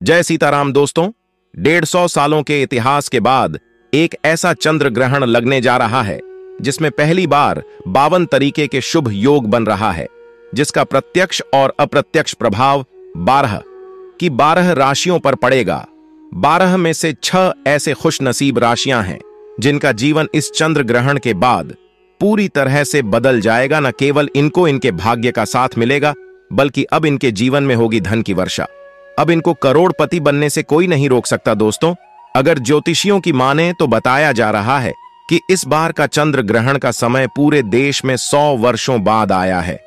जय सीताराम दोस्तों। 150 सालों के इतिहास के बाद एक ऐसा चंद्र ग्रहण लगने जा रहा है जिसमें पहली बार 52 तरीके के शुभ योग बन रहा है, जिसका प्रत्यक्ष और अप्रत्यक्ष प्रभाव 12 की 12 राशियों पर पड़ेगा। 12 में से 6 ऐसे खुशनसीब राशियां हैं जिनका जीवन इस चंद्र ग्रहण के बाद पूरी तरह से बदल जाएगा। न केवल इनको इनके भाग्य का साथ मिलेगा, बल्कि अब इनके जीवन में होगी धन की वर्षा। अब इनको करोड़पति बनने से कोई नहीं रोक सकता दोस्तों। अगर ज्योतिषियों की माने तो बताया जा रहा है कि इस बार का चंद्र ग्रहण का समय पूरे देश में 100 वर्षों बाद आया है।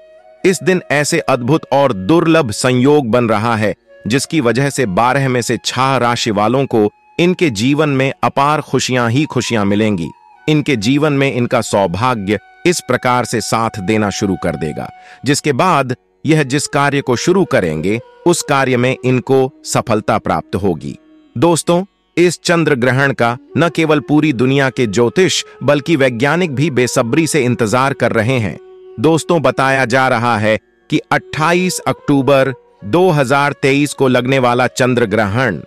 इस दिन ऐसे अद्भुत और दुर्लभ संयोग बन रहा है जिसकी वजह से 12 में से 6 राशि वालों को इनके जीवन में अपार खुशियां ही खुशियां मिलेंगी। इनके जीवन में इनका सौभाग्य इस प्रकार से साथ देना शुरू कर देगा, जिसके बाद यह जिस कार्य को शुरू करेंगे उस कार्य में इनको सफलता प्राप्त होगी। दोस्तों, इस चंद्र ग्रहण का न केवल पूरी दुनिया के ज्योतिष बल्कि वैज्ञानिक भी बेसब्री से इंतजार कर रहे हैं। दोस्तों, बताया जा रहा है कि 28 अक्टूबर 2023 को लगने वाला चंद्र ग्रहण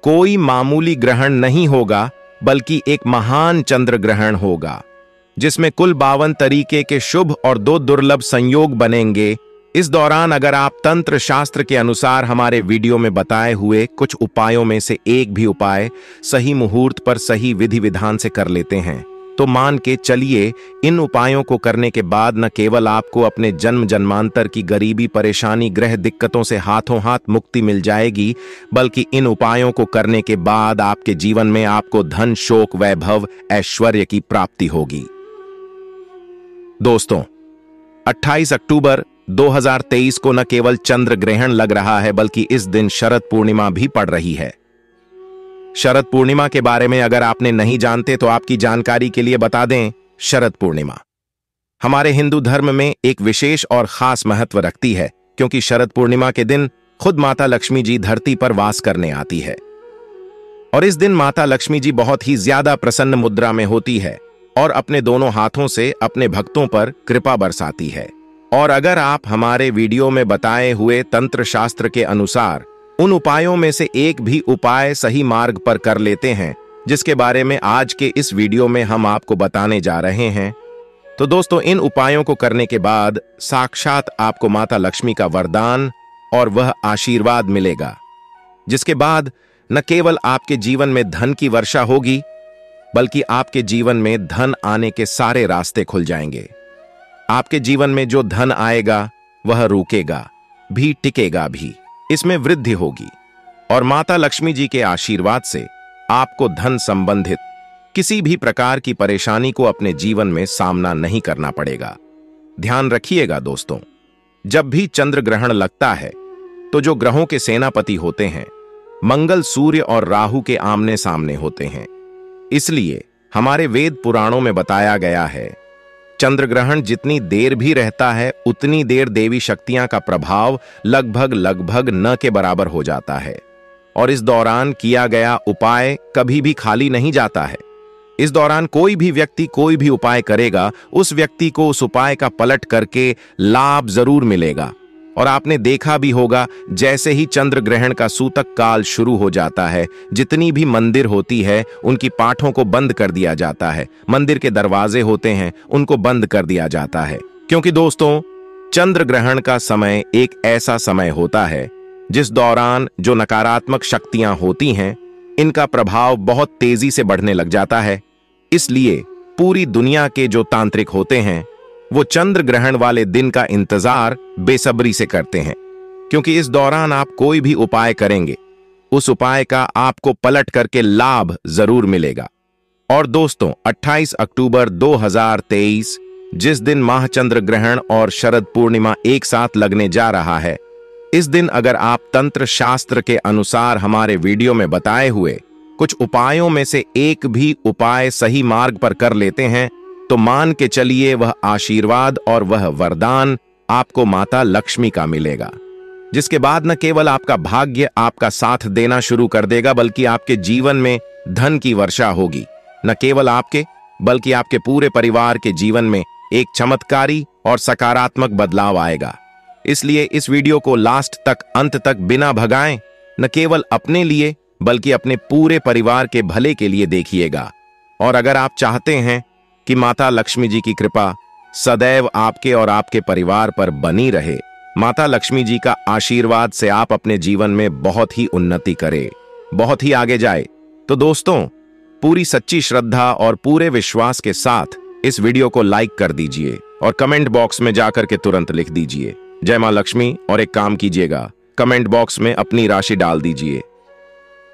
कोई मामूली ग्रहण नहीं होगा, बल्कि एक महान चंद्र ग्रहण होगा जिसमें कुल 52 तरीके के शुभ और 2 दुर्लभ संयोग बनेंगे। इस दौरान अगर आप तंत्र शास्त्र के अनुसार हमारे वीडियो में बताए हुए कुछ उपायों में से एक भी उपाय सही मुहूर्त पर सही विधि विधान से कर लेते हैं तो मान के चलिए इन उपायों को करने के बाद न केवल आपको अपने जन्म जन्मांतर की गरीबी, परेशानी, ग्रह दिक्कतों से हाथों हाथ मुक्ति मिल जाएगी, बल्कि इन उपायों को करने के बाद आपके जीवन में आपको धन, शोक, वैभव, ऐश्वर्य की प्राप्ति होगी। दोस्तों, 28 अक्टूबर 2023 को न केवल चंद्र ग्रहण लग रहा है, बल्कि इस दिन शरद पूर्णिमा भी पड़ रही है। शरद पूर्णिमा के बारे में अगर आपने नहीं जानते तो आपकी जानकारी के लिए बता दें। शरद पूर्णिमा हमारे हिंदू धर्म में एक विशेष और खास महत्व रखती है, क्योंकि शरद पूर्णिमा के दिन खुद माता लक्ष्मी जी धरती पर वास करने आती है और इस दिन माता लक्ष्मी जी बहुत ही ज्यादा प्रसन्न मुद्रा में होती है और अपने दोनों हाथों से अपने भक्तों पर कृपा बरसाती है। और अगर आप हमारे वीडियो में बताए हुए तंत्र शास्त्र के अनुसार उन उपायों में से एक भी उपाय सही मार्ग पर कर लेते हैं, जिसके बारे में आज के इस वीडियो में हम आपको बताने जा रहे हैं, तो दोस्तों इन उपायों को करने के बाद साक्षात आपको माता लक्ष्मी का वरदान और वह आशीर्वाद मिलेगा, जिसके बाद न केवल आपके जीवन में धन की वर्षा होगी, बल्कि आपके जीवन में धन आने के सारे रास्ते खुल जाएंगे। आपके जीवन में जो धन आएगा वह रुकेगा भी, टिकेगा भी, इसमें वृद्धि होगी और माता लक्ष्मी जी के आशीर्वाद से आपको धन संबंधित किसी भी प्रकार की परेशानी को अपने जीवन में सामना नहीं करना पड़ेगा। ध्यान रखिएगा दोस्तों, जब भी चंद्र ग्रहण लगता है तो जो ग्रहों के सेनापति होते हैं मंगल, सूर्य और राहु के आमने सामने होते हैं। इसलिए हमारे वेद पुराणों में बताया गया है चंद्र ग्रहण जितनी देर भी रहता है उतनी देर देवी शक्तियां का प्रभाव लगभग न के बराबर हो जाता है और इस दौरान किया गया उपाय कभी भी खाली नहीं जाता है। इस दौरान कोई भी व्यक्ति कोई भी उपाय करेगा, उस व्यक्ति को उस उपाय का पलट करके लाभ जरूर मिलेगा। और आपने देखा भी होगा, जैसे ही चंद्र ग्रहण का सूतक काल शुरू हो जाता है, जितनी भी मंदिर होती है उनकी पाठों को बंद कर दिया जाता है, मंदिर के दरवाजे होते हैं उनको बंद कर दिया जाता है, क्योंकि दोस्तों चंद्र ग्रहण का समय एक ऐसा समय होता है जिस दौरान जो नकारात्मक शक्तियां होती हैं इनका प्रभाव बहुत तेजी से बढ़ने लग जाता है। इसलिए पूरी दुनिया के जो तांत्रिक होते हैं वो चंद्र ग्रहण वाले दिन का इंतजार बेसब्री से करते हैं, क्योंकि इस दौरान आप कोई भी उपाय करेंगे उस उपाय का आपको पलट करके लाभ जरूर मिलेगा। और दोस्तों 28 अक्टूबर 2023 जिस दिन माह चंद्र ग्रहण और शरद पूर्णिमा एक साथ लगने जा रहा है, इस दिन अगर आप तंत्र शास्त्र के अनुसार हमारे वीडियो में बताए हुए कुछ उपायों में से एक भी उपाय सही मार्ग पर कर लेते हैं तो मान के चलिए वह आशीर्वाद और वह वरदान आपको माता लक्ष्मी का मिलेगा, जिसके बाद न केवल आपका भाग्य आपका साथ देना शुरू कर देगा, बल्कि आपके जीवन में धन की वर्षा होगी। न केवल आपके बल्कि आपके पूरे परिवार के जीवन में एक चमत्कारी और सकारात्मक बदलाव आएगा। इसलिए इस वीडियो को लास्ट तक, अंत तक बिना भगाएं न केवल अपने लिए बल्कि अपने पूरे परिवार के भले के लिए देखिएगा। और अगर आप चाहते हैं कि माता लक्ष्मी जी की कृपा सदैव आपके और आपके परिवार पर बनी रहे, माता लक्ष्मी जी का आशीर्वाद से आप अपने जीवन में बहुत ही उन्नति करें, बहुत ही आगे जाए, तो दोस्तों पूरी सच्ची श्रद्धा और पूरे विश्वास के साथ इस वीडियो को लाइक कर दीजिए और कमेंट बॉक्स में जाकर के तुरंत लिख दीजिए जय मां लक्ष्मी। और एक काम कीजिएगा, कमेंट बॉक्स में अपनी राशि डाल दीजिए।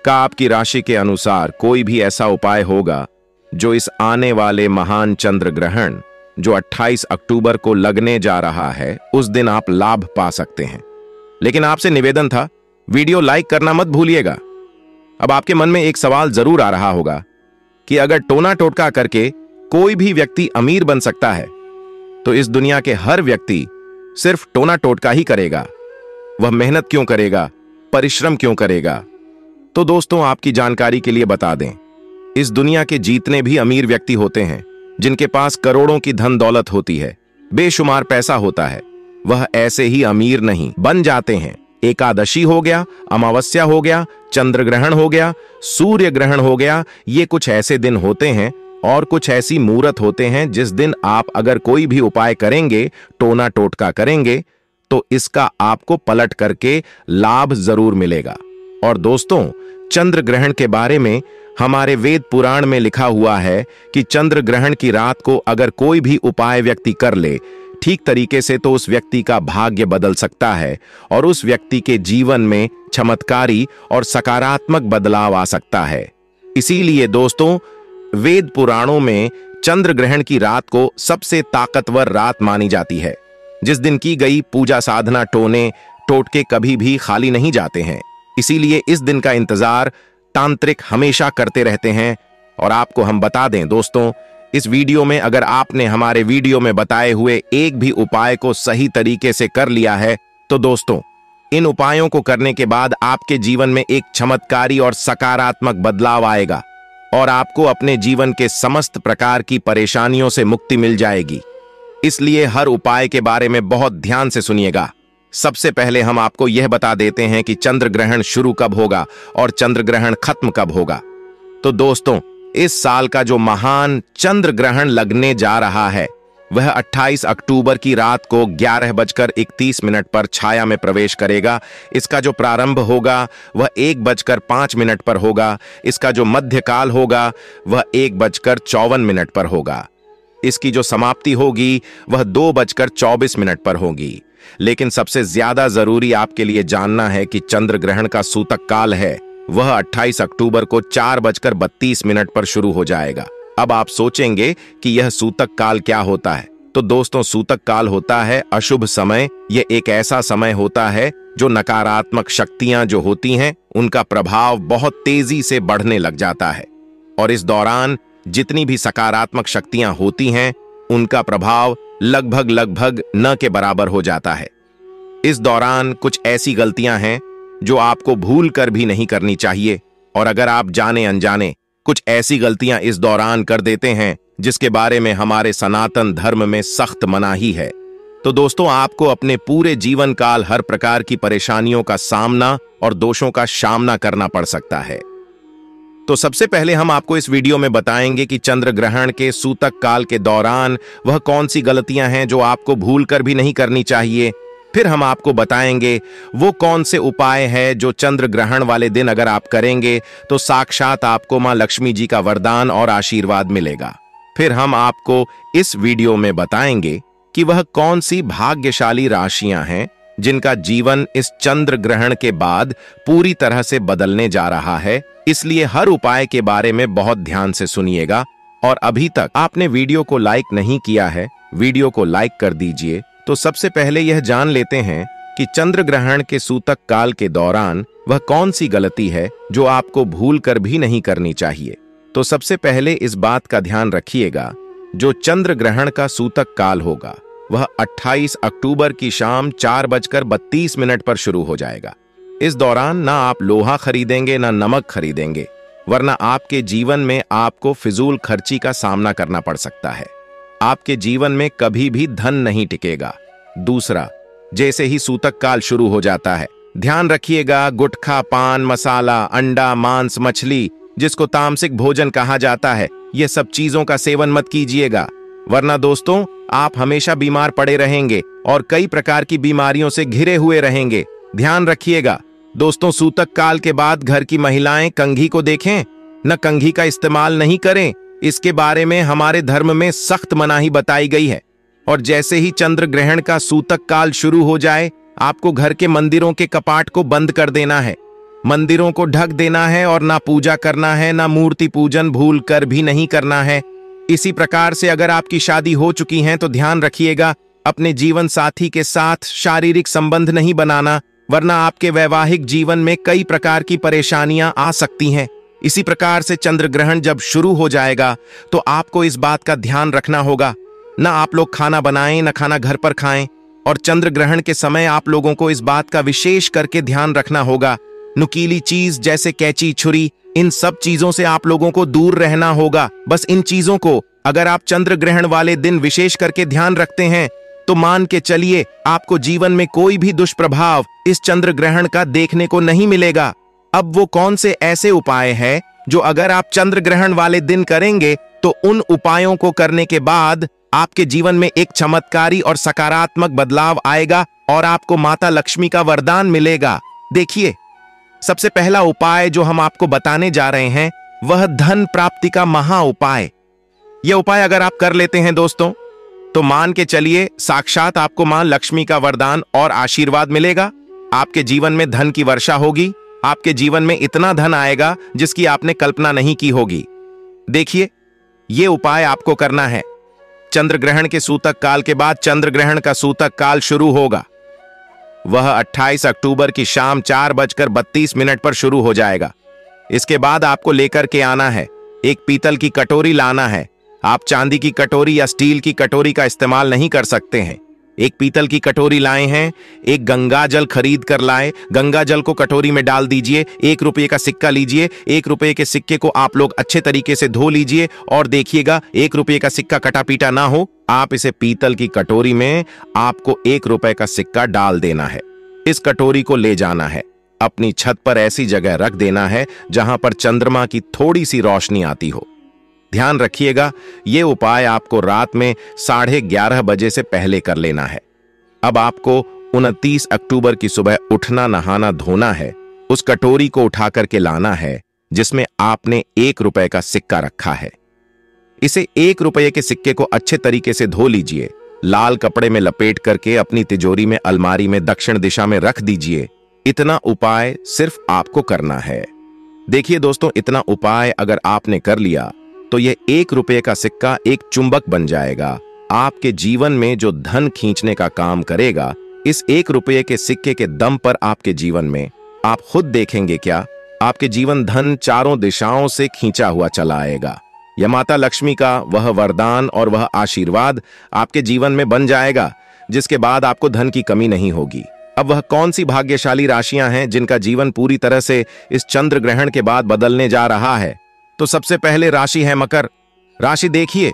का आपकी राशि के अनुसार कोई भी ऐसा उपाय होगा जो इस आने वाले महान चंद्र ग्रहण जो 28 अक्टूबर को लगने जा रहा है उस दिन आप लाभ पा सकते हैं। लेकिन आपसे निवेदन था, वीडियो लाइक करना मत भूलिएगा। अब आपके मन में एक सवाल जरूर आ रहा होगा कि अगर टोना टोटका करके कोई भी व्यक्ति अमीर बन सकता है तो इस दुनिया के हर व्यक्ति सिर्फ टोना टोटका ही करेगा, वह मेहनत क्यों करेगा, परिश्रम क्यों करेगा? तो दोस्तों आपकी जानकारी के लिए बता दें, इस दुनिया के जितने भी अमीर व्यक्ति होते हैं जिनके पास करोड़ों की धन दौलत होती है, बेशुमार पैसा होता है, वह ऐसे ही अमीर नहीं बन जाते हैं। एकादशी हो गया, अमावस्या हो गया, चंद्र ग्रहण हो गया, सूर्य ग्रहण हो गया, ये कुछ ऐसे दिन होते हैं और कुछ ऐसी मुहूर्त होते हैं जिस दिन आप अगर कोई भी उपाय करेंगे, टोना टोटका करेंगे, तो इसका आपको पलट करके लाभ जरूर मिलेगा। और दोस्तों चंद्र ग्रहण के बारे में हमारे वेद पुराण में लिखा हुआ है कि चंद्र ग्रहण की रात को अगर कोई भी उपाय व्यक्ति कर ले ठीक तरीके से तो उस व्यक्ति का भाग्य बदल सकता है और उस व्यक्ति के जीवन में चमत्कारी और सकारात्मक बदलाव आ सकता है। इसीलिए दोस्तों वेद पुराणों में चंद्र ग्रहण की रात को सबसे ताकतवर रात मानी जाती है। जिस दिन की गई पूजा साधना टोने टोटके कभी भी खाली नहीं जाते हैं। इसीलिए इस दिन का इंतजार तांत्रिक हमेशा करते रहते हैं। और आपको हम बता दें दोस्तों, इस वीडियो में अगर आपने हमारे वीडियो में बताए हुए एक भी उपाय को सही तरीके से कर लिया है तो दोस्तों इन उपायों को करने के बाद आपके जीवन में एक चमत्कारी और सकारात्मक बदलाव आएगा और आपको अपने जीवन के समस्त प्रकार की परेशानियों से मुक्ति मिल जाएगी। इसलिए हर उपाय के बारे में बहुत ध्यान से सुनिएगा। सबसे पहले हम आपको यह बता देते हैं कि चंद्र ग्रहण शुरू कब होगा और चंद्र ग्रहण खत्म कब होगा। तो दोस्तों इस साल का जो महान चंद्र ग्रहण लगने जा रहा है वह 28 अक्टूबर की रात को 11:31 पर छाया में प्रवेश करेगा। इसका जो प्रारंभ होगा वह 1:05 पर होगा। इसका जो मध्यकाल होगा वह 1:54 पर होगा। इसकी जो समाप्ति होगी वह 2:24 पर होगी। लेकिन सबसे ज्यादा जरूरी आपके लिए जानना है कि चंद्र ग्रहण का सूतक काल है वह 28 अक्टूबर को 4:32 पर शुरू हो जाएगा। अब आप सोचेंगे कि यह सूतक काल क्या होता है? तो दोस्तों सूतक काल होता है अशुभ समय। यह एक ऐसा समय होता है जो नकारात्मक शक्तियां जो होती हैं उनका प्रभाव बहुत तेजी से बढ़ने लग जाता है और इस दौरान जितनी भी सकारात्मक शक्तियां होती हैं उनका प्रभाव लगभग न के बराबर हो जाता है। इस दौरान कुछ ऐसी गलतियां हैं जो आपको भूल कर भी नहीं करनी चाहिए और अगर आप जाने अनजाने कुछ ऐसी गलतियां इस दौरान कर देते हैं जिसके बारे में हमारे सनातन धर्म में सख्त मनाही है, तो दोस्तों आपको अपने पूरे जीवन काल हर प्रकार की परेशानियों का सामना और दोषों का सामना करना पड़ सकता है। तो सबसे पहले हम आपको इस वीडियो में बताएंगे कि चंद्र ग्रहण के सूतक काल के दौरान वह कौन सी गलतियां हैं जो आपको भूल कर भी नहीं करनी चाहिए। फिर हम आपको बताएंगे वो कौन से उपाय है जो चंद्र ग्रहण वाले दिन अगर आप करेंगे तो साक्षात आपको मां लक्ष्मी जी का वरदान और आशीर्वाद मिलेगा। फिर हम आपको इस वीडियो में बताएंगे कि वह कौन सी भाग्यशाली राशियां हैं जिनका जीवन इस चंद्र ग्रहण के बाद पूरी तरह से बदलने जा रहा है। इसलिए हर उपाय के बारे में बहुत ध्यान से सुनिएगा और अभी तक आपने वीडियो को लाइक नहीं किया है, वीडियो को लाइक कर दीजिए। तो सबसे पहले यह जान लेते हैं कि चंद्र ग्रहण के सूतक काल के दौरान वह कौन सी गलती है जो आपको भूल कर भी नहीं करनी चाहिए। तो सबसे पहले इस बात का ध्यान रखिएगा, जो चंद्र ग्रहण का सूतक काल होगा वह 28 अक्टूबर की शाम 4:32 पर शुरू हो जाएगा। इस दौरान ना आप लोहा खरीदेंगे ना नमक खरीदेंगे, वरना आपके जीवन में आपको फिजूल खर्ची का सामना करना पड़ सकता है। आपके जीवन में कभी भी धन नहीं टिकेगा। दूसरा, जैसे ही सूतक काल शुरू हो जाता है ध्यान रखिएगा, गुटखा, पान मसाला, अंडा, मांस, मछली, जिसको तामसिक भोजन कहा जाता है, ये सब चीजों का सेवन मत कीजिएगा, वरना दोस्तों आप हमेशा बीमार पड़े रहेंगे और कई प्रकार की बीमारियों से घिरे हुए रहेंगे। ध्यान रखिएगा दोस्तों, सूतक काल के बाद घर की महिलाएं कंघी को देखें, न कंघी का इस्तेमाल नहीं करें। इसके बारे में हमारे धर्म में सख्त मनाही बताई गई है। और जैसे ही चंद्र ग्रहण का सूतक काल शुरू हो जाए, आपको घर के मंदिरों के कपाट को बंद कर देना है, मंदिरों को ढक देना है और ना पूजा करना है, ना मूर्ति पूजन भूल कर भी नहीं करना है। इसी प्रकार से अगर आपकी शादी हो चुकी है तो ध्यान रखिएगा, अपने जीवन साथी के साथ शारीरिक संबंध नहीं बनाना, वरना आपके वैवाहिक जीवन में कई प्रकार की परेशानियां आ सकती हैं। इसी प्रकार से चंद्र ग्रहण जब शुरू हो जाएगा तो आपको इस बात का ध्यान रखना होगा, न आप लोग खाना बनाएं न खाना घर पर खाएं। और चंद्र ग्रहण के समय आप लोगों को इस बात का विशेष करके ध्यान रखना होगा, नुकीली चीज जैसे कैंची, छुरी, इन सब चीजों से आप लोगों को दूर रहना होगा। बस इन चीजों को अगर आप चंद्र ग्रहण वाले दिन विशेष करके ध्यान रखते हैं तो मान के चलिए आपको जीवन में कोई भी दुष्प्रभाव इस चंद्र ग्रहण का देखने को नहीं मिलेगा। अब वो कौन से ऐसे उपाय हैं जो अगर आप चंद्र ग्रहण वाले दिन करेंगे तो उन उपायों को करने के बाद आपके जीवन में एक चमत्कारी और सकारात्मक बदलाव आएगा और आपको माता लक्ष्मी का वरदान मिलेगा। देखिए, सबसे पहला उपाय जो हम आपको बताने जा रहे हैं वह धन प्राप्ति का महा उपाय। यह उपाय अगर आप कर लेते हैं दोस्तों तो मान के चलिए साक्षात आपको मां लक्ष्मी का वरदान और आशीर्वाद मिलेगा। आपके जीवन में धन की वर्षा होगी, आपके जीवन में इतना धन आएगा जिसकी आपने कल्पना नहीं की होगी। देखिए, यह उपाय आपको करना है। चंद्र ग्रहण के सूतक काल के बाद चंद्र ग्रहण का सूतक काल शुरू होगा। वह 28 अक्टूबर की शाम 4:32 पर शुरू हो जाएगा। इसके बाद आपको लेकर के आना है, एक पीतल की कटोरी लाना है। आप चांदी की कटोरी या स्टील की कटोरी का इस्तेमाल नहीं कर सकते हैं। एक पीतल की कटोरी लाए हैं, एक गंगा जल खरीद कर लाए, गंगा जल को कटोरी में डाल दीजिए, 1 रुपये का सिक्का लीजिए, 1 रुपये के सिक्के को आप लोग अच्छे तरीके से धो लीजिए और देखिएगा 1 रुपये का सिक्का कटा पीटा ना हो। आप इसे पीतल की कटोरी में आपको 1 रुपये का सिक्का डाल देना है। इस कटोरी को ले जाना है, अपनी छत पर ऐसी जगह रख देना है जहां पर चंद्रमा की थोड़ी सी रोशनी आती हो। ध्यान रखिएगा, यह उपाय आपको रात में 11:30 बजे से पहले कर लेना है। अब आपको 29 अक्टूबर की सुबह उठना, नहाना, धोना है। उस कटोरी को उठा करके लाना है जिसमें आपने 1 रुपये का सिक्का रखा है। इसे 1 रुपये के सिक्के को अच्छे तरीके से धो लीजिए, लाल कपड़े में लपेट करके अपनी तिजोरी में, अलमारी में दक्षिण दिशा में रख दीजिए। इतना उपाय सिर्फ आपको करना है। देखिए दोस्तों, इतना उपाय अगर आपने कर लिया तो यह 1 रुपये का सिक्का एक चुंबक बन जाएगा। आपके जीवन में जो धन खींचने का काम करेगा, इस 1 रुपये के सिक्के के दम पर आपके जीवन में आप खुद देखेंगे क्या, आपके जीवन धन चारों दिशाओं से खींचा हुआ चला आएगा। यह माता लक्ष्मी का वह वरदान और वह आशीर्वाद आपके जीवन में बन जाएगा, जिसके बाद आपको धन की कमी नहीं होगी। अब वह कौन सी भाग्यशाली राशियां हैं जिनका जीवन पूरी तरह से इस चंद्र ग्रहण के बाद बदलने जा रहा है? तो सबसे पहले राशि है मकर राशि। देखिए,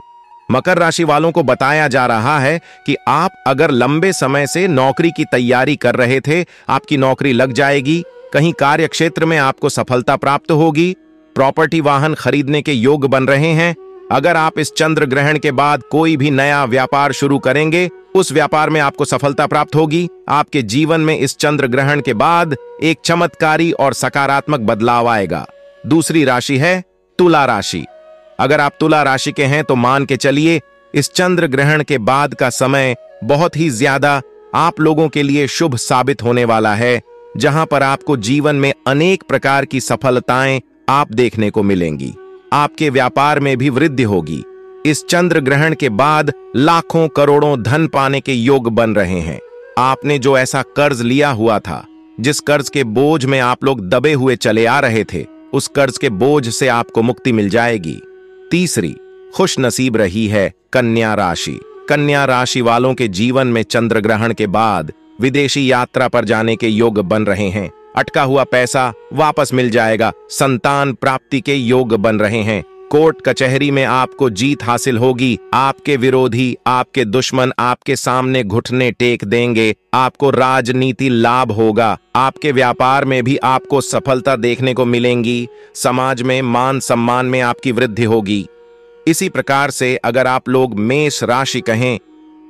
मकर राशि वालों को बताया जा रहा है कि आप अगर लंबे समय से नौकरी की तैयारी कर रहे थे, आपकी नौकरी लग जाएगी। कहीं कार्य क्षेत्र में आपको सफलता प्राप्त होगी। प्रॉपर्टी, वाहन खरीदने के योग बन रहे हैं। अगर आप इस चंद्र ग्रहण के बाद कोई भी नया व्यापार शुरू करेंगे, उस व्यापार में आपको सफलता प्राप्त होगी। आपके जीवन में इस चंद्र ग्रहण के बाद एक चमत्कारी और सकारात्मक बदलाव आएगा। दूसरी राशि है तुला राशि। अगर आप तुला राशि के हैं तो मान के चलिए इस चंद्र ग्रहण के बाद का समय बहुत ही ज्यादा आप लोगों के लिए शुभ साबित होने वाला है, जहां पर आपको जीवन में अनेक प्रकार की सफलताएं आप देखने को मिलेंगी। आपके व्यापार में भी वृद्धि होगी। इस चंद्र ग्रहण के बाद लाखों करोड़ों धन पाने के योग बन रहे हैं। आपने जो ऐसा कर्ज लिया हुआ था, जिस कर्ज के बोझ में आप लोग दबे हुए चले आ रहे थे, उस कर्ज के बोझ से आपको मुक्ति मिल जाएगी। तीसरी खुश नसीब रही है कन्या राशि। कन्या राशि वालों के जीवन में चंद्र ग्रहण के बाद विदेशी यात्रा पर जाने के योग बन रहे हैं। अटका हुआ पैसा वापस मिल जाएगा। संतान प्राप्ति के योग बन रहे हैं। कोर्ट कचहरी में आपको जीत हासिल होगी। आपके विरोधी, आपके दुश्मन आपके सामने घुटने टेक देंगे। आपको राजनीति लाभ होगा। आपके व्यापार में भी आपको सफलता देखने को मिलेंगी। समाज में मान सम्मान में आपकी वृद्धि होगी। इसी प्रकार से अगर आप लोग मेष राशि कहें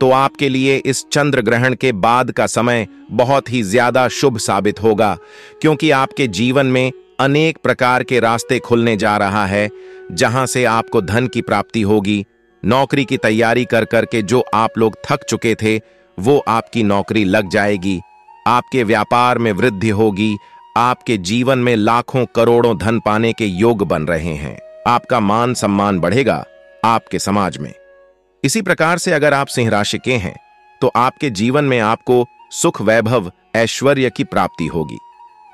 तो आपके लिए इस चंद्र ग्रहण के बाद का समय बहुत ही ज्यादा शुभ साबित होगा, क्योंकि आपके जीवन में अनेक प्रकार के रास्ते खुलने जा रहा है, जहां से आपको धन की प्राप्ति होगी। नौकरी की तैयारी कर करके जो आप लोग थक चुके थे, वो आपकी नौकरी लग जाएगी। आपके व्यापार में वृद्धि होगी। आपके जीवन में लाखों करोड़ों धन पाने के योग बन रहे हैं। आपका मान सम्मान बढ़ेगा आपके समाज में। इसी प्रकार से अगर आप सिंह राशि के हैं तो आपके जीवन में आपको सुख, वैभव, ऐश्वर्य की प्राप्ति होगी।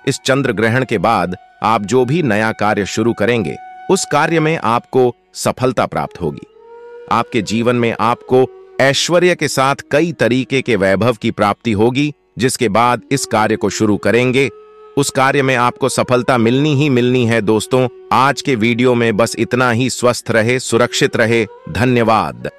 इस चंद्र ग्रहण के बाद आप जो भी नया कार्य शुरू करेंगे, उस कार्य में आपको सफलता प्राप्त होगी। आपके जीवन में आपको ऐश्वर्य के साथ कई तरीके के वैभव की प्राप्ति होगी, जिसके बाद इस कार्य को शुरू करेंगे, उस कार्य में आपको सफलता मिलनी ही मिलनी है। दोस्तों, आज के वीडियो में बस इतना ही। स्वस्थ रहे, सुरक्षित रहे। धन्यवाद।